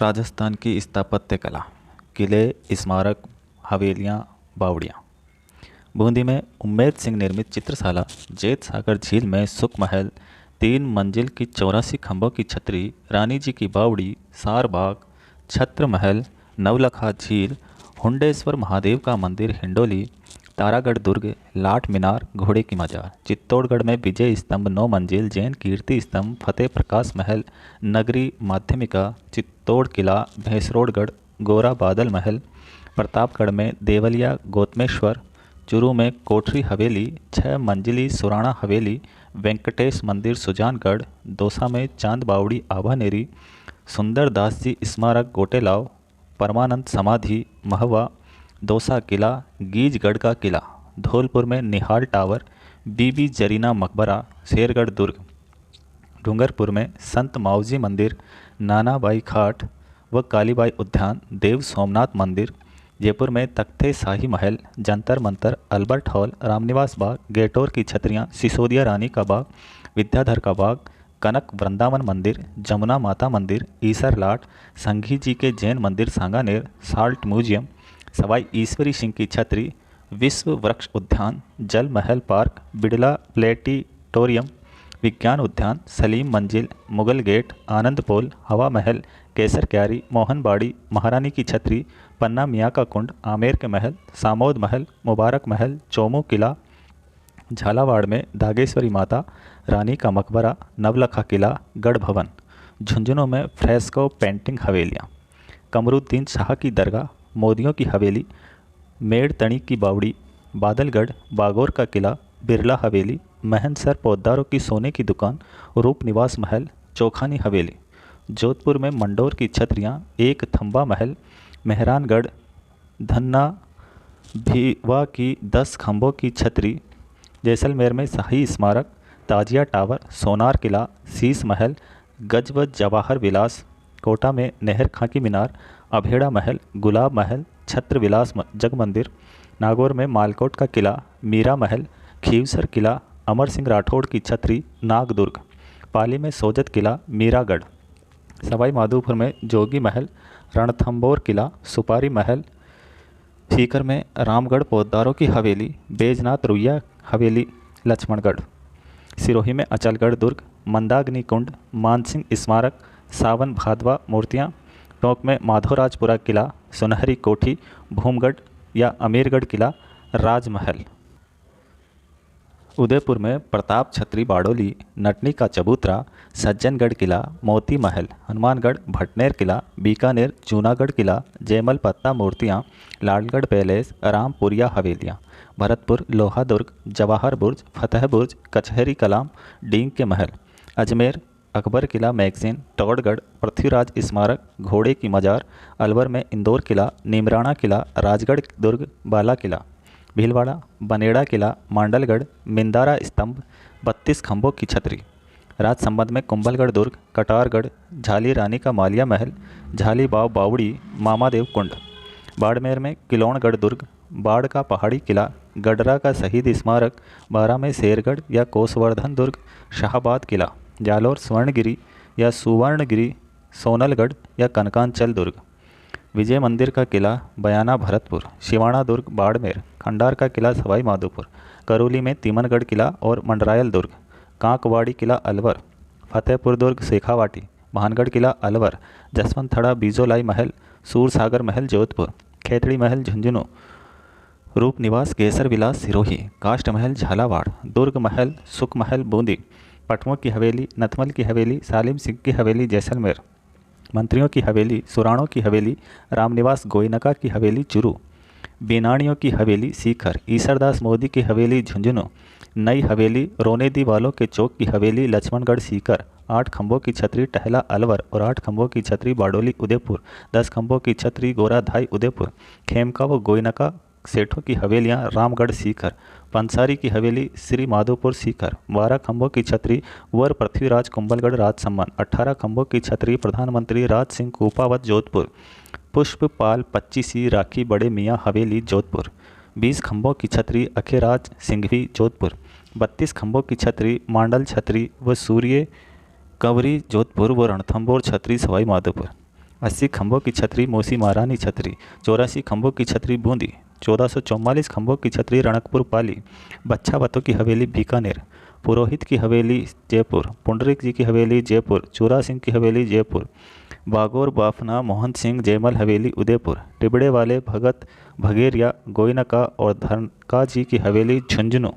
राजस्थान की स्थापत्य कला, किले, स्मारक, हवेलियाँ, बावड़ियाँ। बूंदी में उम्मेद सिंह निर्मित चित्रशाला, जेत सागर झील में सुख महल, 3 मंजिल की 84 खंभों की छतरी, रानी जी की बावड़ी, सार बाग, छत्र महल, नवलखा झील, हुंडेश्वर महादेव का मंदिर हिंडोली, तारागढ़ दुर्ग, लाठ मीनार, घोड़े की मजार, चित्तौड़गढ़ में विजय स्तंभ 9 मंजिल, जैन कीर्ति स्तंभ, फतेह प्रकाश महल, नगरी माध्यमिका, चित्तौड़ किला, भैंसरोडगढ़, गोरा बादल महल, प्रतापगढ़ में देवलिया गौतमेश्वर, चूरू में कोठरी हवेली, 6 मंजिली सुराणा हवेली, वेंकटेश मंदिर सुजानगढ़, दौसा में चांद बावड़ी आभानेरी, सुंदर दास जी स्मारक गोटेलाव, परमानंद समाधि महवा, दौसा किला, गीजगढ़ का किला, धौलपुर में निहाल टावर, बीबी जरीना मकबरा, शेरगढ़ दुर्ग, डूंगरपुर में संत मावजी मंदिर, नानाबाई घाट व कालीबाई उद्यान, देव सोमनाथ मंदिर, जयपुर में तख्ते शाही महल, जंतर मंतर, अल्बर्ट हॉल, रामनिवास बाग, गेटोर की छतरियाँ, सिसोदिया रानी का बाग, विद्याधर का बाग, कनक वृंदावन मंदिर, जमुना माता मंदिर, ईसर लाट, संघी जी के जैन मंदिर सांगानेर, साल्ट म्यूजियम, सवाई ईश्वरी सिंह की छतरी, विश्व वृक्ष उद्यान, जल महल पार्क, बिड़ला प्लेटिटोरियम, विज्ञान उद्यान, सलीम मंजिल, मुगल गेट, आनंद पोल, हवा महल, केसर क्यारी, मोहनबाड़ी, महारानी की छतरी, पन्ना मियाँ का कुंड, आमेर के महल, सामोद महल, मुबारक महल, चोमू किला, झालावाड़ में दागेश्वरी माता, रानी का मकबरा, नवलखा किला, गढ़ भवन, झुंझुनू में फ्रेस्को पेंटिंग हवेलियाँ, कमरुद्दीन शाह की दरगाह, मोदियों की हवेली, मेड़तणी की बावड़ी, बादलगढ़, बागौर का किला, बिरला हवेली, महनसर पौदारों की सोने की दुकान, रूप निवास महल, चौखानी हवेली, जोधपुर में मंडोर की छतरियाँ, एक थंबा महल, मेहरानगढ़, धन्ना भीवा की 10 खंभों की छतरी, जैसलमेर में शाही स्मारक, ताजिया टावर, सोनार किला, शीश महल, गजब जवाहर विलास, कोटा में नहर खां की मीनार, अभेड़ा महल, गुलाब महल, छत्र विलास जग मंदिर, नागौर में मालकोट का किला, मीरा महल, खीवसर किला, अमर सिंह राठौड़ की छतरी, नागदुर्ग, पाली में सोजत किला, मीरागढ़, सवाई माधोपुर में जोगी महल, रणथंबोर किला, सुपारी महल, सीकर में रामगढ़ पौदारों की हवेली, बैजनाथ रुइया हवेली, लक्ष्मणगढ़, सिरोही में अचलगढ़ दुर्ग, मंदाग्नि कुंड, मानसिंह स्मारक, सावन भादवा मूर्तियाँ, टोंक में माधोराजपुरा किला, सुनहरी कोठी, भूमगढ़ या अमीरगढ़ किला, राजमहल, उदयपुर में प्रताप छतरी बाड़ोली, नटनी का चबूतरा, सज्जनगढ़ किला, मोती महल, हनुमानगढ़ भटनेर किला, बीकानेर जूनागढ़ किला, जयमल पत्ता मूर्तियाँ, लालगढ़ पैलेस, रामपुरिया हवेलियाँ, भरतपुर लोहा दुर्ग, जवाहर बुर्ज, फतेह बुर्ज, कचहरी कलाम, डींग के महल, अजमेर अकबर किला मैगजीन, टौड़गढ़ पृथ्वीराज स्मारक, घोड़े की मजार, अलवर में इंदौर किला, नीमराणा किला, राजगढ़ दुर्ग, बाला किला, भीलवाड़ा बनेड़ा किला, मांडलगढ़, मिंदारा स्तंभ, 32 खंभों की छतरी, राजसंबंध में कुंभलगढ़ दुर्ग, कटारगढ़, झाली रानी का मालिया महल, झाली बाव बावड़ी, मामादेव कुंड, बाड़मेर में किलौणगढ़ दुर्ग, बाढ़ का पहाड़ी किला, गडरा का शहीद स्मारक, बारा में शेरगढ़ या कोसवर्धन दुर्ग, शाहबाद किला, जालौर स्वर्णगिरी या सुवर्णगिरी, सोनलगढ़ या कनकांचल दुर्ग, विजय मंदिर का किला, बयाना भरतपुर, शिवाणा दुर्ग बाड़मेर, खंडार का किला सवाई माधोपुर, करौली में तिमनगढ़ किला और मंडरायल दुर्ग, कांकवाड़ी किला अलवर, फतेहपुर दुर्ग शेखावाटी, भानगढ़ किला अलवर, जसवंतथड़ा बीजोलाई महल, सूरसागर महल जोधपुर, खेतड़ी महल झुंझुनू, रूप निवास केसर विलास सिरोही, काष्ठ महल झालावाड़, दुर्ग महल सुख महल बूंदी, पटमों की हवेली, नथमल की हवेली, सालिम सिंह की हवेली जैसलमेर, मंत्रियों की हवेली, सुराणों की हवेली, रामनिवास गोयनका की हवेली चुरू, बेनाणियों की हवेली सीकर, ईसरदास मोदी की हवेली झुंझुनू, नई हवेली रोनेदी वालों के चौक की हवेली लक्ष्मणगढ़ सीकर, 8 खंभों की छतरी टहला अलवर और 8 खंभों की छतरी बाडोली उदयपुर, 10 खंभों की छतरी गोराधाई उदयपुर, खेमका व गोयनका सेठों की हवेलियां रामगढ़ सीकर, पंसारी की हवेली श्री माधोपुर सीकर, 12 खंभों की छतरी वर पृथ्वीराज कुंभलगढ़ राजसम्मान, 18 खंभों की छतरी प्रधानमंत्री राज सिंह कूपावत जोधपुर, पुष्पपाल 25 राखी बड़े मियाँ हवेली जोधपुर, 20 खंभों की छतरी अखेराज सिंघवी जोधपुर, 32 खंभों की छतरी मांडल छतरी व सूर्य कंवरी जोधपुर व रणथंबोर छतरी सवाई माधोपुर, 80 खंभों की छतरी मौसी महारानी छतरी, 84 खंभों की छतरी बूंदी, 1444 खंभों की छतरी रणकपुर पाली, बच्छावतों की हवेली बीकानेर, पुरोहित की हवेली जयपुर, पुंडरीक जी की हवेली जयपुर, चूरा सिंह की हवेली जयपुर, बागोर बाफना मोहन सिंह जयमल हवेली उदयपुर, टिबड़े वाले भगत भगेरिया गोइनका और धनका जी की हवेली झुंझुनू।